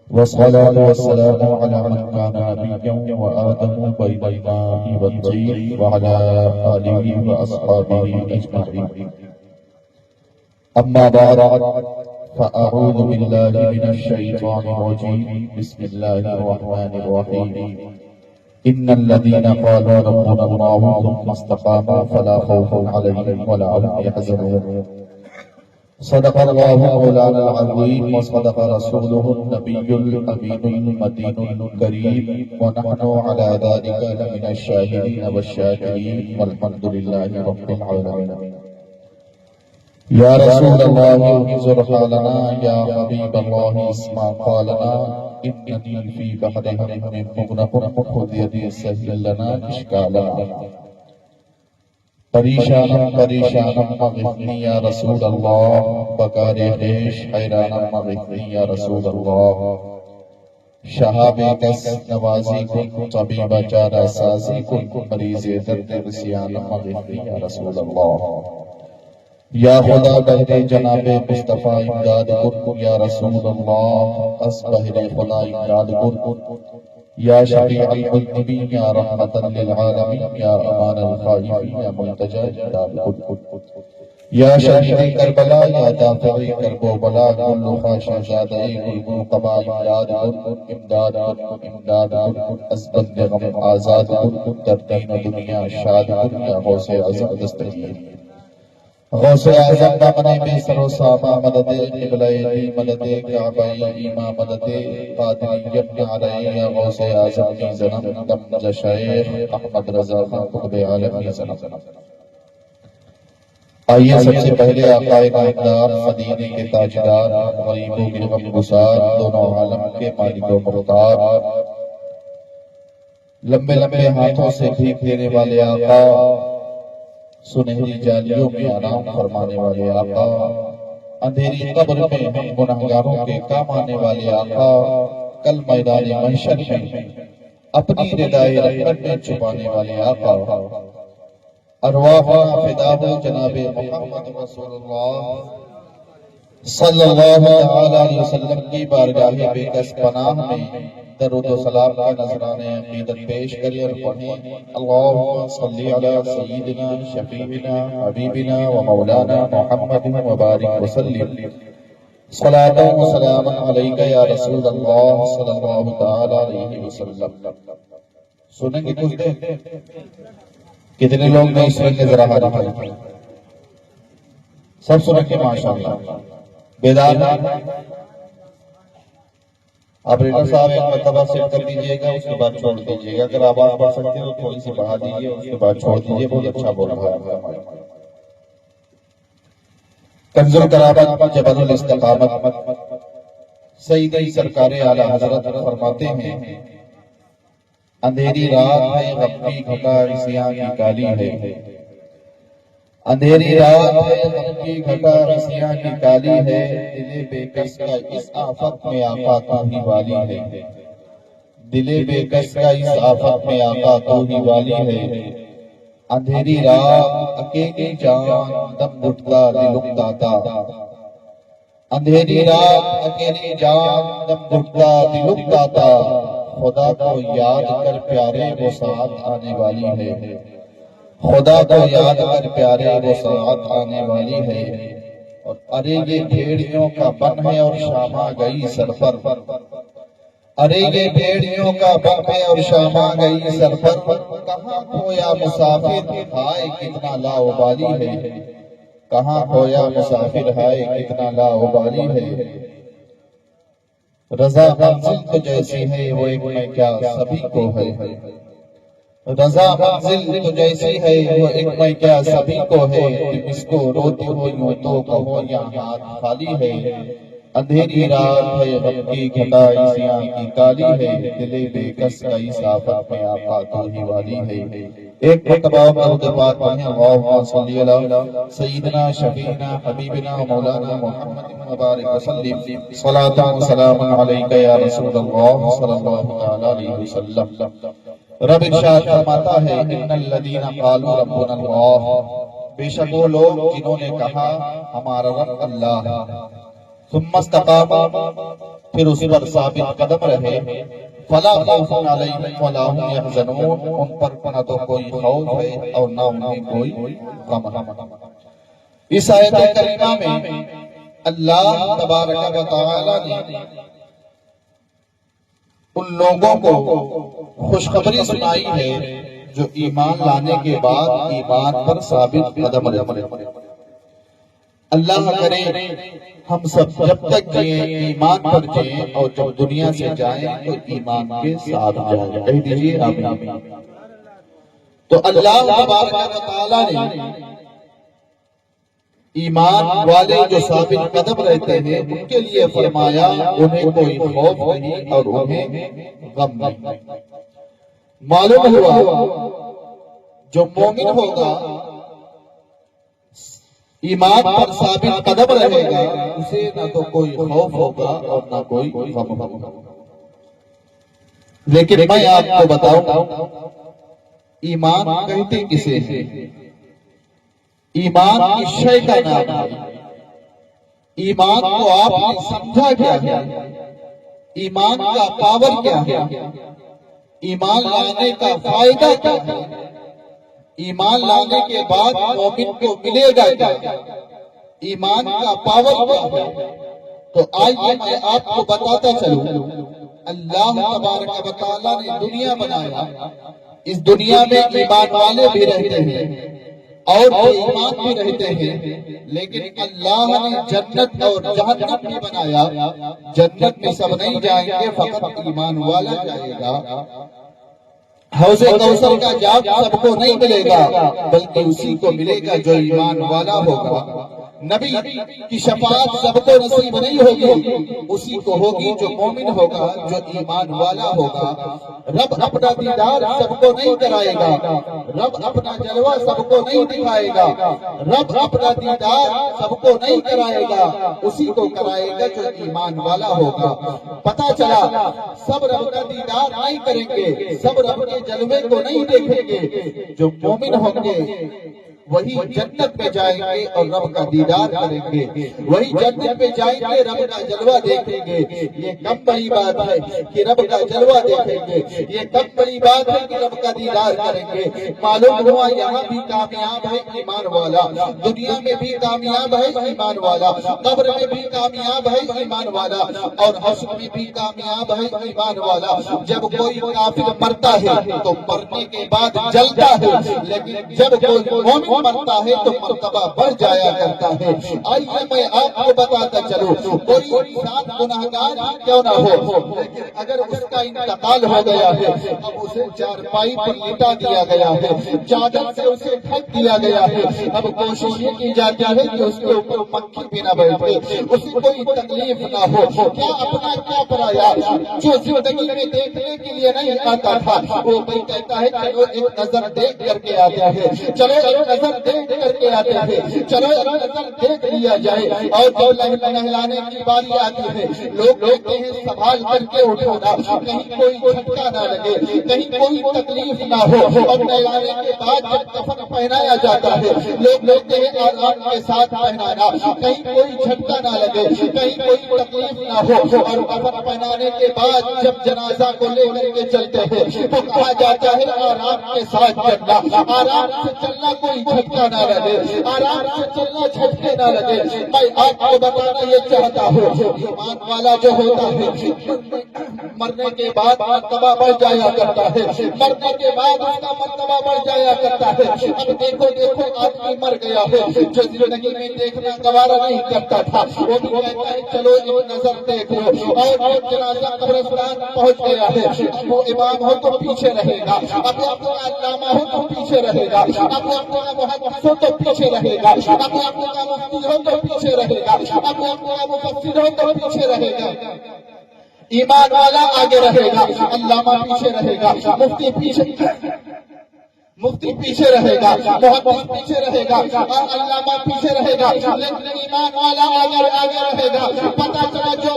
والصلاة والسلام على من كان نبيا وآدم بين الماء والطين وعلى آله وأصحابه أجمعين. أما بعد فأعوذ بالله من الشيطان الرجيم. بسم الله الرحمن الرحيم. إن الذين قالوا ربنا الله ثم استقاموا فلا خوف عليهم ولا هم يحزنون. صدق الله مولانا العظيم وصدق رسوله النبي الأمين المتين الكريم، ونحن على ذلك لمن الشاهدين والشاكرين والحمد لله رب العالمين. يا رسول الله انظر حالنا، يا حبيب الله اسمع قالنا، إنني في بحر هم مغرق خذ يدي سهل لنا إشكالنا. پریشانم پریشانم مغفنی یا رسول اللہ، بکار خیش حیرانم مغفنی یا رسول اللہ. شہاب کس نوازی کن، طبیب چارہ سازی کن، مریض درد رسیانم مغفنی یا رسول اللہ. یا خدا بہر جناب مصطفیٰ امداد کن یا رسول اللہ، اس بہر خدا امداد کن. یا شفیع المذنبین یا رحمتا للعالمین یا امان الخائفین یا ملتجا امداد کن. یا شہید کربلا یا دافع کرب و بلا، کل خاشع زادہ کل قبا امداد کن، امداد کن، امداد کن. از بند غم آزاد کن، در دین و دنیا شاد کن یا غوث اعظم دستگیر. غوث اعظم دامن میں سر و سامہ مدد، قبلہ دی مدد، کعبہ ایمہ مدد، قادریت علیہ یا غوث اعظم کی زنم، دمج شیخ احمد رضا خان قطب عالم کی زنم. آئیے سب سے پہلے آقا نامدار، مدینے کے تاجدار، غریبوں کے غم گسار، دونوں عالم کے مالک و مختار، لمبے لمبے ہاتھوں سے بھیک دینے والے آقا، سنہری جالیوں میں آرام فرمانے والے آقا، اندھیری قبر میں ہم گناہگاروں کے کام آنے والے آقا، کل میدان محشر میں اپنی ردائے رحمت میں چھپانے والے آقا. ارواحنا فدا ہو جناب محمد رسول اللہ صلی اللہ علیہ وسلم کی بارگاہ بے کس پناہ میں درود و سلام کا نذرانہ عقیدت پیش کریں اور پڑھیں. اللہم صلی علی سیدنا شفیعنا حبیبنا و مولانا محمد وبارک وسلم. صلاۃ و سلام علیک یا رسول اللہ صلی اللہ علیہ وسلم. سنیں گے کچھ دیں؟ کتنے لوگ نہیں سنیں گے ذرا ہاتھ اٹھائیں. سب سنیں گے ماشاءاللہ. بیدار آپریٹر صاحب ایک مرتبہ سیٹ کر دیجئے گا، اس کے بعد چھوڑ دیجئے گا. اگر آواز بڑھ سکتے ہیں تو تھوڑی سی بڑھا دیجئے، اس کے بعد چھوڑ دیجئے. بہت اچھا بول رہا ہے. کنز الکرامت جبل الاستقامت سیدی سرکار اعلی حضرت فرماتے ہیں، اندھیری رات ہے غم کی گھٹا عصیاں کی کالی ہے. اندھیری رات ہے غم کی گھٹا عصیاں کی کالی ہے. دل بے کس کا اس آفت میں آقا تو ہی والی ہے. دل بے کس کا اس آفت میں آقا تو ہی والی ہے. اندھیری رات اکیلی جان دم گھٹتا دل اکتاتا. اندھیری رات اکیلی جان دم گھٹتا دل اکتاتا. خدا کو یاد کر پیارے وہ ساعت آنے والی ہے. خدا کو یاد کر پیارے وہ ساعت آنے والی ہے. اور ارے یہ بھیڑیوں کا بن ہے اور شام آ گئی سر پر. ارے یہ بھیڑیوں کا بن ہے اور شام آ گئی سر پر. کہاں کھویا مسافر ہائے کتنا لاؤبالی ہے. کہاں کھویا مسافر ہائے کتنا لاؤبالی ہے. رضا منزل تو جیسی ہے وہ ایک میں کیا سبھی کو ہے. رضا منزل تو جیسی ہے وہ ایک میں کیا سبھی کو ہے. تم اس کو روتی ہو یوں تو کہو یہاں ہاتھ خالی ہے. اندھیری رات ہے غم کی گھٹا عصیاں کی کالی ہے. دل بے کس کا اس آفت میں آقا تو ہی والی ہے. ایک مرتبہ درود پاک پڑھیں. اللہم صلی علی سیدنا شفیعنا حبیبنا مولانا محمد مبارک وسلم. صلاۃ و سلام علیک یا رسول اللہ صلی اللہ علیہ وسلم. رب ارشاد فرماتا ہے، ان الذین قالوا ربنا اللہ، بے شک وہ لوگ جنہوں نے کہا ہمارا رب اللہ ہے. ثم استقاموا، پھر اس پر ثابت قدم رہے، فلا خوف علیہم ولا هم يحزنون، ان پر نہ تو کوئی خوف ہے اور نہ انہیں کوئی غم ہے۔ اس آیت کریمہ میں اللہ تبارک و تعالی نے ان لوگوں کو خوشخبری سنائی ہے جو ایمان لانے کے بعد ایمان پر ثابت قدم رہے۔ اللہ کرے ہم سب جب تک جئیں ایمان پر جئیں، اور جب دنیا سے جائیں تو ایمان کے ساتھ جائیں۔ کہہ دیجئے آمین۔ تو اللہ تبارک و تعالی نے ایمان والے جو ثابت قدم رہتے ہیں ان کے لیے فرمایا انہیں کوئی خوف نہیں اور انہیں غم نہیں۔ معلوم ہوا جو مومن ہوگا، ایمان پر ثابت قدم رہے گا، اسے نہ تو کوئی خوف ہوگا اور نہ کوئی غم ہوگا۔ لیکن میں آپ کو بتاؤں ایمان کہتے کسے ہیں؟ ایمان اس شے کا نام ہے۔ ایمان کو آپ نے سمجھا کیا ہے؟ ایمان کا پاور کیا ہے؟ ایمان لانے کا فائدہ کیا ہے؟ ایمان لانے کے بعد مومن کو ملے گا کیا؟ ایمان کا پاور کیا ہے؟ تو آئیے میں آپ کو بتاتا چلوں۔ اللہ تبارک و تعالیٰ نے دنیا بنایا، اس دنیا میں ایمان والے بھی رہتے ہیں اور بے ایمان بھی رہتے ہیں، لیکن اللہ نے جنت اور جہنم بھی بنایا۔ جنت میں سب نہیں جائیں گے، فقط ایمان والا جائے گا۔ حوض کوثر کا جام سب کو نہیں ملے گا، بلکہ اسی کو ملے گا جو ایمان والا ہوگا۔ نبی کی شفاعت سب کو نصیب نہیں ہوگی، اسی کو ہوگی جو مومن ہوگا، جو ایمان والا ہوگا۔ رب اپنا دیدار سب کو نہیں کرائے گا، رب اپنا جلوہ سب کو نہیں دکھائے گا، رب اپنا دیدار سب کو نہیں کرائے گا، اسی کو کرائے گا جو ایمان والا ہوگا۔ پتہ چلا سب رب کا دیدار نہیں کریں گے، سب رب کے جلوے کو نہیں دیکھیں گے۔ جو مومن ہوں گے وہی جنت میں جائیں گے اور رب کا دیدار کریں گے، وہی جنت میں جائیں گے، رب کا جلوہ دیکھیں گے۔ یہ کم بڑی بات ہے کہ رب کا جلوہ دیکھیں گے، یہ کم بڑی بات ہے کہ رب کا دیدار کریں گے۔ معلوم ہوا یہاں بھی کامیاب ہے ایمان والا، دنیا میں بھی کامیاب ہے ایمان والا، قبر میں بھی کامیاب ہے ایمان والا، اور حشر میں بھی کامیاب ہے ایمان والا۔ جب کوئی کافر مرتا ہے تو مرنے کے بعد جلتا ہے، لیکن جب کوئی مومن مرتا ہے تو مرتبہ بڑھ جایا کرتا ہے۔ آئیے میں آپ کو بتاتا چلوں، کوئی انسان گناہگار کیوں نہ ہو، لیکن اگر اس کا انتقال ہو گیا ہے، اب اسے چارپائی پر لٹا دیا گیا ہے، چادر سے اسے ڈھک دیا گیا ہے، اب کوشش یہ کی جاتی ہے کہ اس کے اوپر مکھی بھی نہ بیٹھے، اسے کوئی تکلیف نہ ہو۔ کیا اپنا کیا پرایا، جو زندگی میں دیکھنے کے لیے نہیں آتا تھا، وہ بھائی کہتا ہے چلو ایک نظر دیکھ کر کے آتے ہیں، چلو ایک نظر دیکھ کر کے آتے ہیں، چلو ایک نظر دیکھ لیا جائے۔ اور جب نہلانے کی باری آتی ہے، لوگ کہتے ہیں سنبھال کر کے اٹھانا، کہیں کوئی جھٹکا نہ لگے، کہیں کوئی تکلیف نہ ہو۔ اور نہلانے کے بعد جب کفن پہنایا جاتا ہے، لوگ کہتے ہیں آرام کے ساتھ پہنانا، کہیں کوئی جھٹکا نہ لگے، کہیں کوئی تکلیف نہ ہو۔ اور کفن پہنانے کے بعد جب جنازہ کو لے کر کے چلتے ہیں تو کہا جاتا ہے آرام کے ساتھ چلنا، آرام سے چلنا، کوئی جھٹکا نہ لگے، آرام سے چلنا، جھٹکے نہ لگے۔ میں آپ کو بتانا یہ چاہتا ہوں، ایمان والا جو ہوتا ہے مرنے کے بعد مرتبہ بڑھ جایا کرتا ہے، مرنے کے بعد اس کا مرتبہ بڑھ جایا کرتا ہے۔ اب دیکھو آدمی مر گیا ہے جو زندگی میں دیکھنا گوارا نہیں کرتا تھا، وہ بھی کہتا ہے چلو ایک نظر دیکھ لو۔ اور وہ جنازہ قبرستان پہنچ گیا ہے، اب وہ امام ہو تو پیچھے رہے گا، اب وہ اپنا علامہ ہو تو پیچھے رہے گا، اب وہ اپنا محدث ہو تو پیچھے رہے گا، اب وہ اپنا مفتی ہو تو پیچھے رہے گا، اب وہ اپنا مفسر ہو تو پیچھے رہے گا۔ ایمان والا آگے رہے گا، علامہ پیچھے رہے گا، مفتی پیچھے رہے گا، محدث پیچھے رہے گا، اور علامہ پیچھے رہے گا، لیکن ایمان والا آگے رہے گا۔ پتہ چلا جو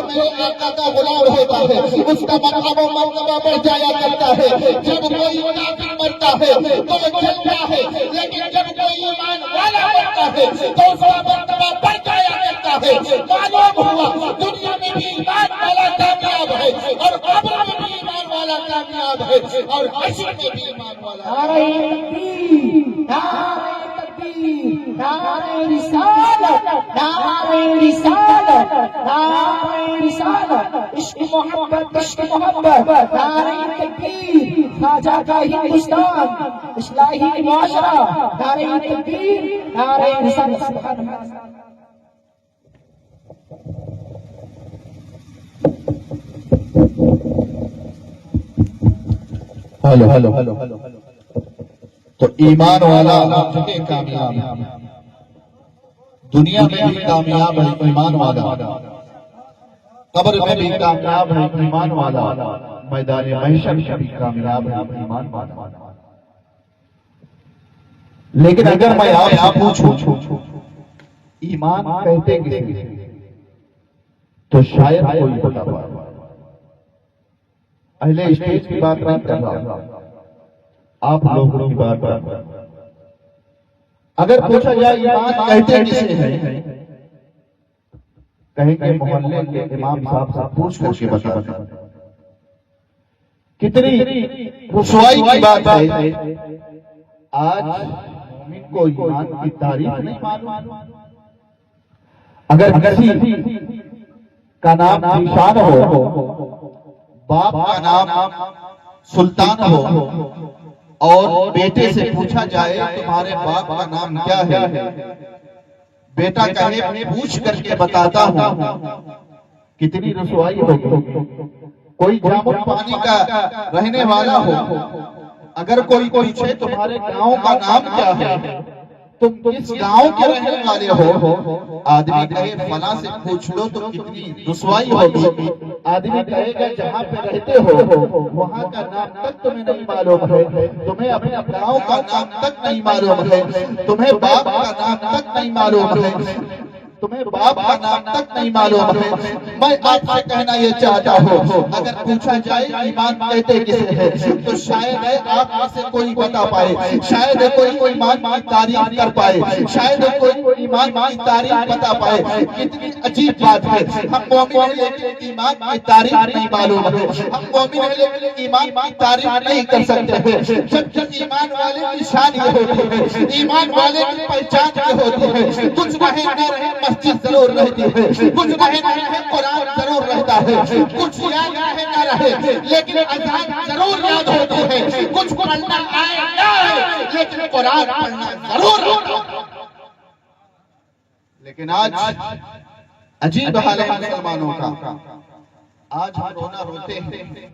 میرے آقا کا غلام ہوتا ہے اس کا مرتبہ بڑھ جایا کرتا ہے۔ جب کوئی کافر مرتا ہے تو وہ جلتا ہے، لیکن جب کوئی ایمان والا مرتا ہے تو اس کا مرتبہ بڑھ جایا کرتا ہے، معلوم ہوا دنیا میں بھی ایمان والا کامیاب ہے اور قبر میں بھی ایمان والا کامیاب ہے اور حشر میں بھی ایمان والا۔ نعرہ تکبیر، نعرہ تکبیر، نعرہ رسالت، نعرہ رسالت، نعرہ رسالت، عشق محبت، عشق محبت، نعرہ تکبیر، خواجہ کا ہندوستان، اصلاحی معاشرہ، نعرہ تکبیر، نعرہ رسالت۔ سبحان اللہ۔ ہلو تو ایمان والا جگہ کامیاب ہے، دنیا میں بھی کامیاب ہے ایمان والا، قبر میں بھی کامیاب ہے ایمان والا، میدان محشر میں بھی کامیاب ہے ایمان والا۔ لیکن اگر میں آپ سے پوچھوں ایمان کہتے کسے تو شاید کوئی بتا پائے۔ اہل اسٹیج کی بات نہیں کر رہا، آپ لوگوں کی بات کر رہا۔ اگر پوچھا جائے ایمان کہتے کسے ہیں، کہیں کہ محلے کے امام صاحب سے پوچھ کر کے بتا۔ کتنی رسوائی کی بات ہے، آج مومن کو ایمان کی تعریف نہیں معلوم۔ اگر کسی کا نام ذیشان ہو، باپ کا نام سلطان ہو اور بیٹے سے پوچھا جائے تمہارے باپ کا نام کیا ہے، بیٹا کہے پوچھ کر کے بتاتا ہوں، کتنی رسوائی ہوگی۔ کوئی جامن پانی کا رہنے والا ہو، اگر کوئی پوچھے تمہارے گاؤں کا نام کیا ہے، تم کس گاؤں کے رہنے والے ہو، آدمی کہے فلاں سے پوچھ لو تو کتنی رسوائی ہوگی۔ آدمی کہے گا جہاں پہ رہتے ہو وہاں کا نام تک تمہیں نہیں معلوم ہے، تمہیں اپنے گاؤں کا نام تک نہیں معلوم ہے، تمہیں باپ کا نام تک نہیں معلوم ہے، تمہیں باپ کا نام تک نہیں معلوم ہے۔ میں آپ سے کہنا یہ چاہتا ہوں، اگر پوچھا جائے ایمان کہتے کسے ہے تو شاید آپ میں سے کوئی بتا پائے، شاید کوئی ایمان کی تعریف کر پائے، شاید کوئی ایمان کی تعریف بتا پائے۔ کتنی عجیب بات ہے، ہم مومن ہیں لیکن ایمان کی تعریف نہیں معلوم ہے، ہم مومن ہیں لیکن ایمان کی تعریف نہیں کر سکتے ہیں۔ جب ایمان والے کی شان یہ ہوتی ہے، ایمان والے کی پہچان یہ ہوتی ہے، کچھ رہے نہ رہے مسجد ضرور رہتی ہے، کچھ رہے نہ رہے قرآن ضرور رہتا ہے، کچھ یاد رہے نہ رہے لیکن اذان ضرور یاد ہوتی ہے، کچھ پڑھنا آئے نہ آئے لیکن قرآن پڑھنا ضرور ہوتا ہے۔ لیکن آج عجیب حال ہے مسلمانوں کا، آج ہم رونا روتے ہیں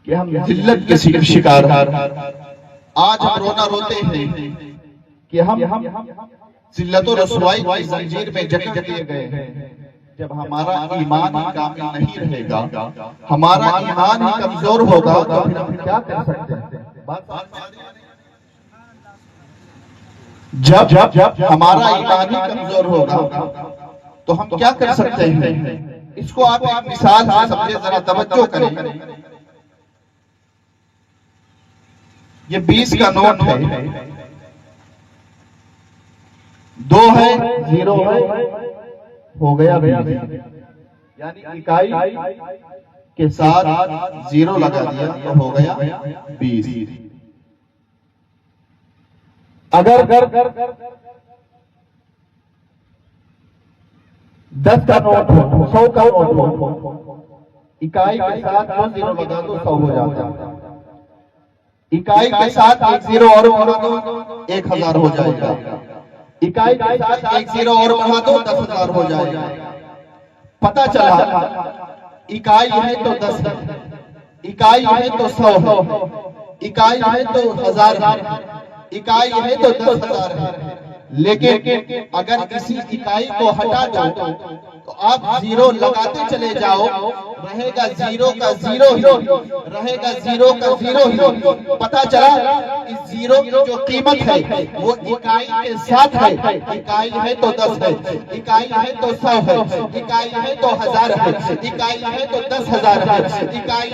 کہ ہم ذلت کے شکار ہیں، آج ہم رونا روتے ہیں کہ ہم ذلت و رسوائی کی زنجیر میں جکڑ دیے گئے ہیں۔ جب ہمارا ایمان ہی کامل نہیں رہے گا، ہمارا ایمان ہی کمزور ہوگا تو پھر ہم کیا کر سکتے ہیں؟ جب ہمارا ایمان ہی کمزور ہوگا تو ہم کیا کر سکتے ہیں؟ اس کو آپ ایک مثال سے سمجھے، ذرا توجہ کریں۔ یہ 20 کا نوٹ ہے، 2 ہے 0 ہے، ہو گیا 20، یعنی اکائی کے ساتھ 0 لگا دیا تو ہو گیا 20۔ اگر 10 کا نوٹ ہو، 100 کا نوٹ ہو، اکائی کے ساتھ 0 لگا دو 100 ہو جاتا ہے، اکائی کے ساتھ 1 0 اور بڑھا دو 1000 ہو جائے گا، اکائی کے ساتھ 1 0 اور بڑھا دو 10,000 ہو جائے گا۔ پتہ چلا اکائی ہے تو 10 ہے، اکائی ہے تو 100 ہے، اکائی ہے تو 1000 ہے، اکائی ہے تو 10,000 ہے۔ لیکن اگر کسی اکائی کو ہٹا دو تو آپ 0 لگاتے چلے جاؤ، رہے گا 0 کا 0 ہی، رہے گا 0 کا 0 ہی۔ پتہ چلا اس زیرو کی جو قیمت ہے وہ اکائی کے ساتھ ہے. اکائی ہے تو 10 ہے, اکائی ہے تو 100 ہے, اکائی ہے تو 1000 ہے, اکائی ہے تو 10,000 ہے, اکائی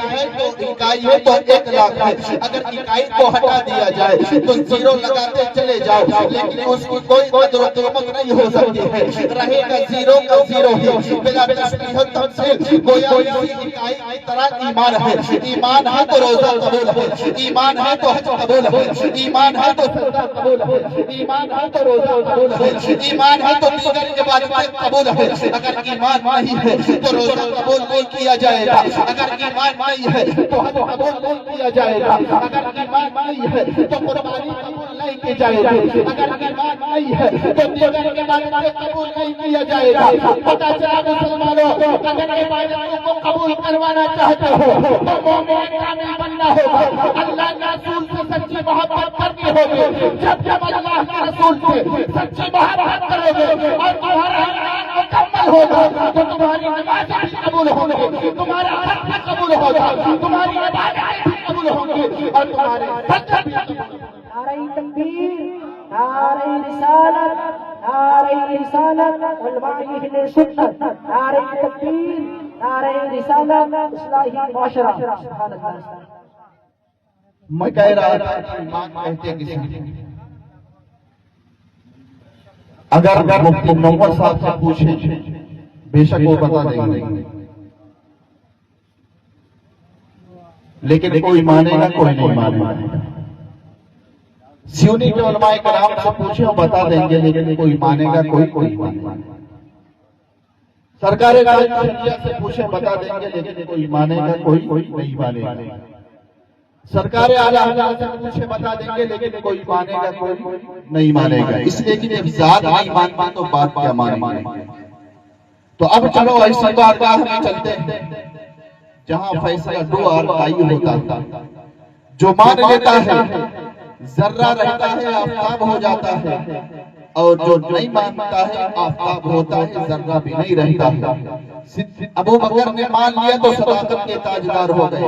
ہے تو 1 لاکھ ہے. اگر اکائی کو ہٹا دیا جائے تو زیرو لگاتے چلے جاؤ, لیکن اس کی کوئی قدر و قیمت نہیں ہو سکتی ہے. رہے گا زیرو کا زیرو ہی, بلا تشبیہ و تمثیل. گویا اسی اکائی کی طرح ایمان ہے. ایمان ہے تو روزہ قبول ہے, ایمان ہے تو حج قبول ہے, ایمان ہے تو سجدہ قبول ہے, ایمان ہے تو روزہ قبول ہے, ایمان ہے تو دیگر عبادتیں قبول ہے. اگر ایمان نہیں ہے تو روزہ قبول نہیں کیا جائے گا, اگر ایمان نہیں ہے تو حج قبول نہیں کیا جائے گا, اگر ایمان نہیں ہے تو قربانی قبول نہیں کی جائے گی, اگر ایمان نہیں ہے تو دیگر عبادتیں قبول نہیں کیا جائے گا. پتہ چلا مسلمانوں, اگر عبادتوں کو قبول کروانا چاہتے ہو تو مومن کامل بننا ہوگا, اللہ کے رسول سے سچی محبت کرنی ہوگی. جب اللہ کے رسول سے سچی محبت کرو گے اور تمہارا ایمان مکمل ہوگا تو تمہاری نمازیں قبول ہوں گی, تمہارا حج قبول ہوگا, تمہاری عبادتیں قبول ہوں گی اور تمہارے سجدے بھی قبول ہوں گے. نعرہ تکبیر, نعرہ رسالت, نعرہ رسالت, علماء اہل سنت, نعرہ تکبیر, نعرہ رسالت, اصلاحی معاشرہ. سبحان اللہ. میں کہہ رہا تھا کہ ایمان کہتے کسی, اگر مفتی منور صاحب سے پوچھیں بے شک وہ بتا دیں گے, لیکن کوئی مانے گا کوئی نہیں مانے گا. سیونی کے علماء کرام سے پوچھیں وہ بتا دیں گے, لیکن کوئی مانے گا کوئی مانے گا. سرکار شریعت سے پوچھیں بتا دیں گے, لیکن کوئی مانے گا کوئی نہیں مانے گا. سرکار اعلیٰ حضرت سے پوچھے بتا دیں گے, لیکن کوئی مانے گا کوئی نہیں مانے گا. اس لیے کہ جب ذات نہیں مانتا تو بات کیا مانیں گے. تو اب چلو ایسی بارگاہ میں چلتے ہیں جہاں فیصلہ دو آئی ہوتا ہے. جو مان لیتا ہے ذرہ رہتا ہے آفتاب ہو جاتا ہے, اور جو نہیں مانتا ہے آفتاب ہوتا ہے ذرہ بھی نہیں رہتا ہے. ابو بکر نے مان لیا تو صداقت کے تاجدار ہو گئے,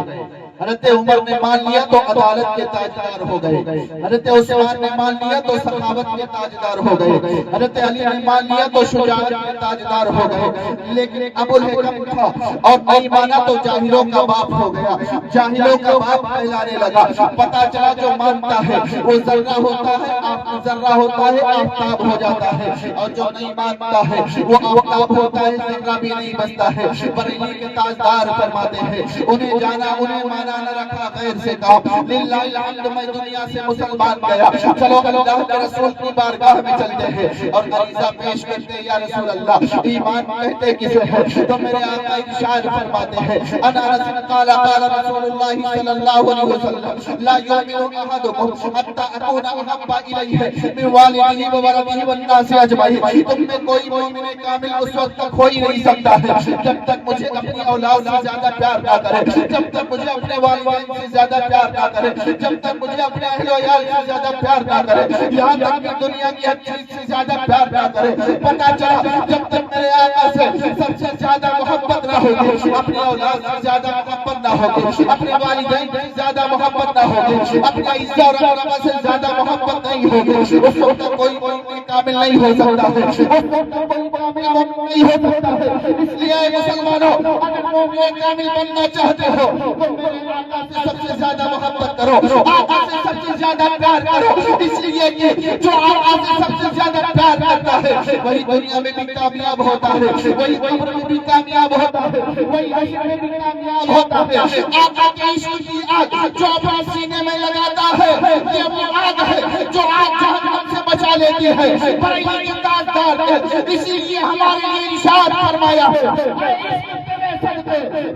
حضرت عمر نے مان لیا تو عدالت کے تاجدار ہو گئے, حضرت عثمان نے مان لیا تو سخاوت کے تاجدار ہو گئے, حضرت علی نے مان لیا تو شجاعت کے تاجدار ہو گئے. لیکن ابو الحکم تھا اور نہیں مانا تو جاہلوں کا باپ ہو گیا, جاہلوں کا باپ کہلانے لگا. پتا چلا جو مانتا ہے وہ ذرہ ہوتا ہے آفتاب ہو جاتا ہے, اور جو نہیں مانتا ہے وہ آفتاب ہوتا ہے ذرہ بھی نہیں بچتا ہے. بریلی کے تاجدار فرماتے ہیں انہیں جانا انہیں مانا نہ رکھا غیر سے کہا. للہ الحمد میں دنیا سے مسلمان گیا. چلو اللہ کے رسول کی بارگاہ میں چلتے ہیں اور عریضہ پیش کرتے ہیں, یا رسول اللہ ایمان کہتے کسے ہے؟ تو میرے آقا ارشاد فرماتے ہیں انا رسول قال رسول اللہ صلی اللہ علیہ وسلم لا یؤمن احدکم حتی اکون احب الیہ من والدہ وولدہ والناس اجمعین. تم میں کوئی مومن کامل اس وقت تک ہو ہی نہیں سکتا ہے جب تک مجھے اپنی اولاد سے زیادہ پیار نہ کرے, جب تک مجھے اپنے والدین سے زیادہ پیار نہ کرے, جب تک مجھے اپنے اہل و عیال سے زیادہ پیار نہ کرے, یہاں تک کہ دنیا کی ہر چیز سے زیادہ پیار نہ کرے. پتہ چلا جب تک میرے آقا سے سب سے زیادہ محبت نہ ہوگی, اپنی اولاد سے زیادہ محبت نہ ہوگی, اپنے والدین سے زیادہ محبت نہ ہوگی, اپنے عزت اور اکرامہ سے زیادہ محبت نہیں ہوگی, اس وقت کوئی مومن کامل نہیں ہو سکتا ہے, اس وقت کوئی کامل نہیں ہو سکتا ہے. اس لیے مسلمانوں اگر مومن کامل بننا چاہتے ہو تو میرے آقا سے سب سے زیادہ محبت کرو, آقا سے سب سے زیادہ پیار کرو. اس لیے کہ جو آقا سے سب سے زیادہ پیار کرتا ہے وہی دنیا میں بھی کامیاب ہوتا ہے, وہی قبر میں بھی کامیاب ہوتا ہے, وہی حشر میں بھی کامیاب ہوتا ہے. آقا کے عشق کی آگ جو اپنے سینے میں لگاتا ہے یہ وہ آگ ہے جو آگ جہنم سے بچا لیتی ہے. بریلی کے تاجدار ہے, اسی لیے ہمارے لیے ارشاد فرمایا ہے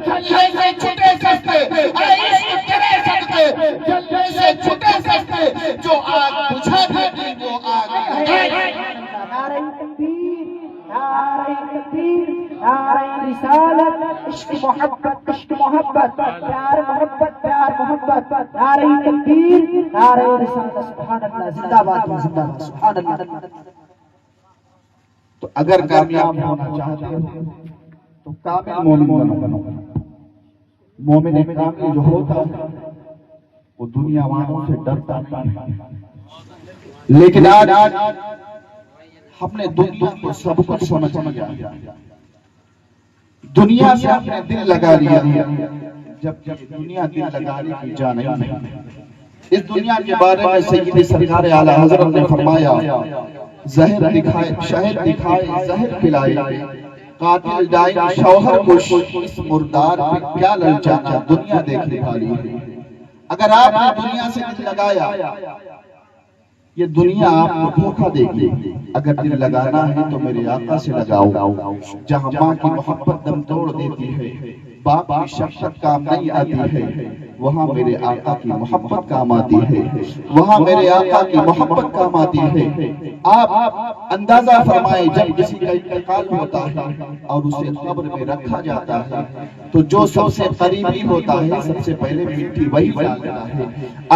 جلنے سے چھٹے سکتے, اے عشق تیرے صدقے جلنے سے چھٹے سکتے, جو آگ بجھا دیتی وہ آگ ہے. نعرہ تکبیر, نعرہ تکبیر, نعرہ رسالت, عشق محبت, عشق محبت, پیار محبت, پیار محبت, نعرہ تکبیر, نعرہ رسالت. سبحان اللہ, زندہ باد, زندہ باد, سبحان اللہ. تو اگر کامیاب ہونا چاہتے ہو تو کامل مومن بنو. مومن کامل جو ہوتا ہے وہ دنیا والوں سے ڈرتا نہیں ہے، لیکن آج ہم نے دنیا کو سب کچھ سمجھ لیا، دنیا سے اپنے دل لگا لیا، جب دنیا دل لگانے کی جا نہیں۔ اس دنیا کے بارے میں سید سرکار اعلی حضرت نے فرمایا، زہر دکھائے شہد دکھائے زہر پلائے، قاتل ڈائیں شوہر کش، اس مردار پہ کیا للچانا، دنیا دیکھنے والی ہے۔ اگر آپ نے دنیا سے دل لگایا، یہ دنیا آپ کو دھوکہ دے گی۔ اگر دل لگانا ہے تو میرے آقا سے لگاؤ، جہاں ماں کی محبت دم توڑ دیتی ہے، باپ کی شفقت کام نہیں آتی ہے، وہاں میرے آقا کی محبت کام آتی ہے، وہاں میرے آقا کی محبت کام آتی ہے۔ آپ اندازہ فرمائیں، جب کسی کا انتقال ہوتا ہے اور اسے قبر میں رکھا جاتا ہے تو جو سب سے قریبی ہوتا ہے سب سے پہلے مٹی وہی ڈالتا ہے۔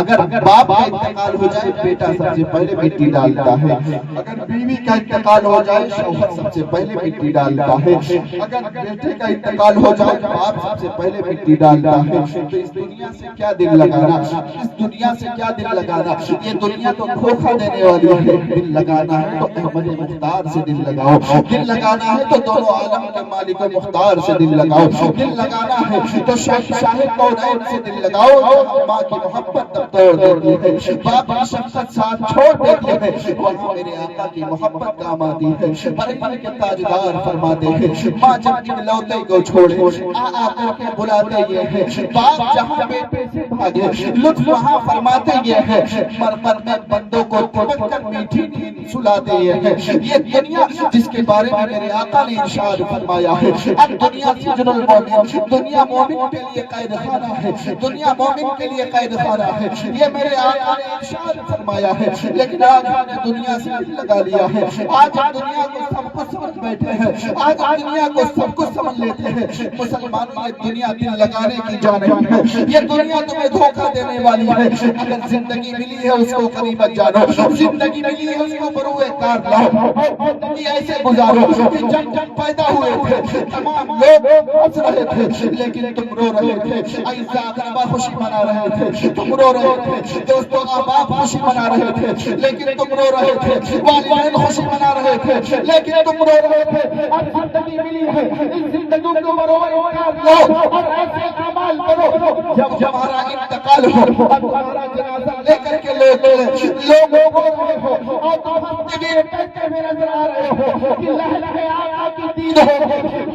اگر باپ کا انتقال ہو جائے بیٹا سب سے پہلے مٹی ڈالتا ہے، اگر بیوی کا انتقال ہو جائے شوہر سب سے پہلے مٹی ڈالتا ہے، اگر بیٹے کا انتقال ہو جائے باپ سب سے پہلے مٹی ڈالتا ہے۔ تو اس دنیا سے کیا دل لگانا، اس دنیا سے کیا دل لگانا، یہ دنیا تو دھوکہ دینے والی ہے۔ دل لگانا ہے تو احمد مختار سے دل لگاؤ، دل لگانا ہے تو دونوں عالم کے مالک مختار سے دل لگاؤ، دل لگانا ہے تو شاہد کونین سے دل لگاؤ، جو ماں کی محبت تب توڑ دیتی ہے، باپ کی شفقت ساتھ چھوڑ دیتی ہے، وہاں میرے آقا کی محبت کام آتی ہے۔ برہمن کے تاجدار فرماتے ہیں، ماں جب اکلوتے کو چھوڑے آ کر کے بلاتے یہ ہے، باپ جہاں بیٹے سے بھاگے لطف وہاں فرماتے یہ ہے، مرمر میں بندوں کو تمک کر میٹھی نیند سلاتے یہ ہے۔ یہ دنیا جس کے بارے میں میرے آقا نے ارشاد فرمایا ہے، اب دنیا سجن المومن، دنیا مومن کے لیے قید خانہ ہے، دنیا مومن کے لیے قید خانہ ہے، یہ میرے آقا نے ارشاد فرمایا ہے۔ لیکن آج ہم نے دنیا سے دل لگا لیا ہے، آج ہم دنیا کو سب کچھ سمجھ بیٹھے ہیں، آج ہم دنیا کو سب کچھ سمجھ لیتے ہیں۔ مسلمانوں یہ دنیا دل لگانے کی جا نہیں ہے، یہ دنیا تمہیں دھوکہ دینے والی ہے۔ اگر زندگی ملی ہے اس کو قریبت جانو، زندگی ملی ہے اس کو بروئے کار لاؤ، زندگی ایسے گزارو کہ جب پیدا ہوئے تھے تمام لوگ ہنس رہے تھے لیکن تم رو رہے تھے، عیسیٰ اقربا خوشی منا رہے تھے تم رو رہے تھے، دوستوں احباب خوشی منا رہے تھے لیکن تم رو رہے تھے، والدین خوشی منا رہے تھے لیکن تم رو رہے تھے۔ اب زندگی ملی ہے، اس زندگی کو بروئے کار لاؤ اور ایسے اعمال کرو جب ہمارا انتقال ہو، اب ہمارا جنازہ لے کر کے لوگوں کو رہے ہو اور تم ہفتگیر کہتے ہوئے نظر آ رہے ہو کہ لہلہ آقا کی دید ہو،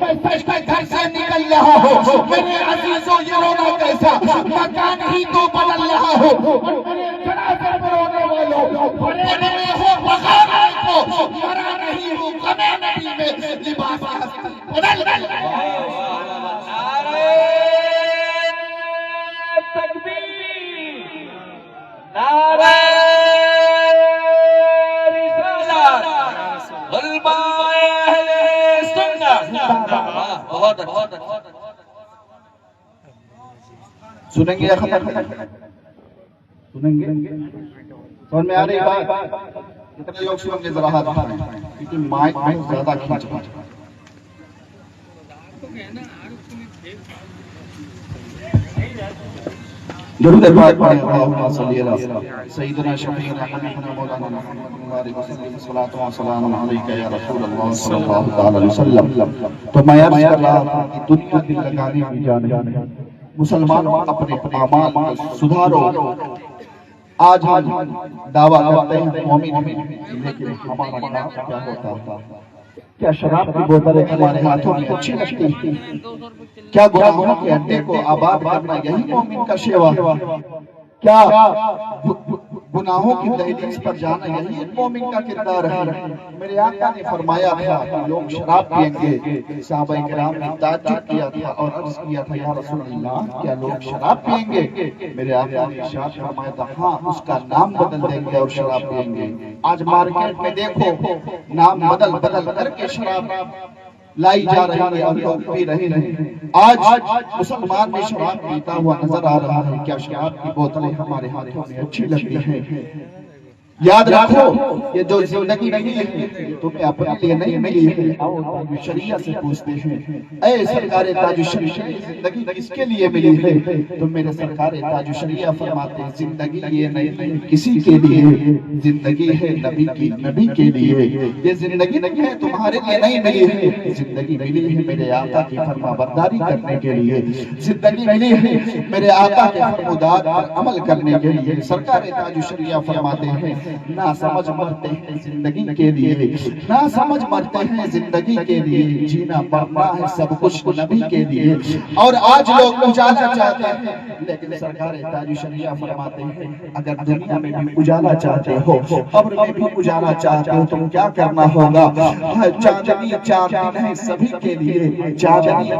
میں سچ کے گھر سے نکل رہا ہوں، میرے عزیزوں یہ رونا کیسا، مکان ہی تو بدل رہا ہو، اور میرے جنازے پر رونے والوں بڑے بڑے ہو بغیر کو مرا نہیں ہوں، غم نبی میں لباس ہستی بدل نعرہ رسالت علماء اہل سنت۔ بہت اچھا سنیں گے یا ختم سنیں گے؟ سمجھ میں آ رہی بات؟ کتنے لوگ سنیں گے ذرا ہاتھ اٹھائیں، کیونکہ مائک میں زیادہ کھینچ رہا ہے۔ درود پاک پڑھیں، اللہم صلی علی سیدنا شفیعنا حبیبنا مولانا محمد مبارک وسلم، صلاۃ و سلام علیکہ یا رسول اللہ صلی اللہ تعالی علیہ وسلم۔ تو میں عرض کر رہا تھا کہ دنیا دل لگانے کی جا نہیں ہے، مسلمانوں اپنے اعمال کو سدھارو۔ آج ہم دعویٰ کرتے ہیں مومن ہیں لیکن ہمارا کام کیا ہوتا ہے؟ کیا شراب کی بوتلیں ہمارے ہاتھوں میں اچھی لگتی ہیں؟ کیا گناہوں کے اڈے کو آباد کرنا یہی مومن کا شیوا؟ کیا گناہوں کی دہلیز پر جانا یہی ایک مومن کا کردار ہے؟ میرے آقا نے فرمایا تھا کہ لوگ شراب پئیں گے، صحابہ کرام نے تعجب کیا تھا اور عرض کیا تھا یا رسول اللہ کیا لوگ شراب پئیں گے؟ میرے آقا نے ارشاد فرمایا تھا ہاں اس کا نام بدل دیں گے اور شراب پئیں گے۔ آج مارکیٹ میں دیکھو نام بدل کر کے شراب لائی جا رہی ہے اور لوگ پی رہے ہیں۔ آج مسلمان میں شراب پیتا ہوا نظر آ رہا ہے، کیا شراب کی بوتلیں ہمارے ہاتھوں میں اچھی لگتی ہیں؟ یاد رکھو یہ جو زندگی ملی ہے تمہیں اپنے لیے نہیں ملی ہے. تاج الشریعہ سے پوچھتے ہیں اے سرکار تاج الشریعہ زندگی کس کے لیے ملی ہے؟ تو میرے سرکار تاج الشریعہ فرماتے ہیں زندگی یہ نہیں کسی کے لیے، زندگی ہے نبی کی، نبی کے لیے. یہ زندگی نہیں ہے تمہارے لیے نہیں ملی ہے، زندگی ملی ہے میرے آقا کی فرما برداری کرنے کے لیے، زندگی ملی ہے میرے آقا کے فرمودات پر عمل کرنے کے لیے. سرکار تاج الشریعہ فرماتے ہیں نہ سمجھ مرتے ہیں زندگی کے لیے، نہ سمجھ مرتے ہیں زندگی کے لیے، جینا پڑنا ہے سب کچھ نبی کے لیے. اور آج لوگ اجالا چاہتے ہیں لیکن سرکار تاج الشریعہ فرماتے ہیں اگر دنیا میں بھی اجالا چاہتے ہو، قبر میں بھی اجالا چاہتے ہو، تم کیا کرنا ہوگا؟ چاندنی چاندنی نہیں سبھی کے لیے، چاندنی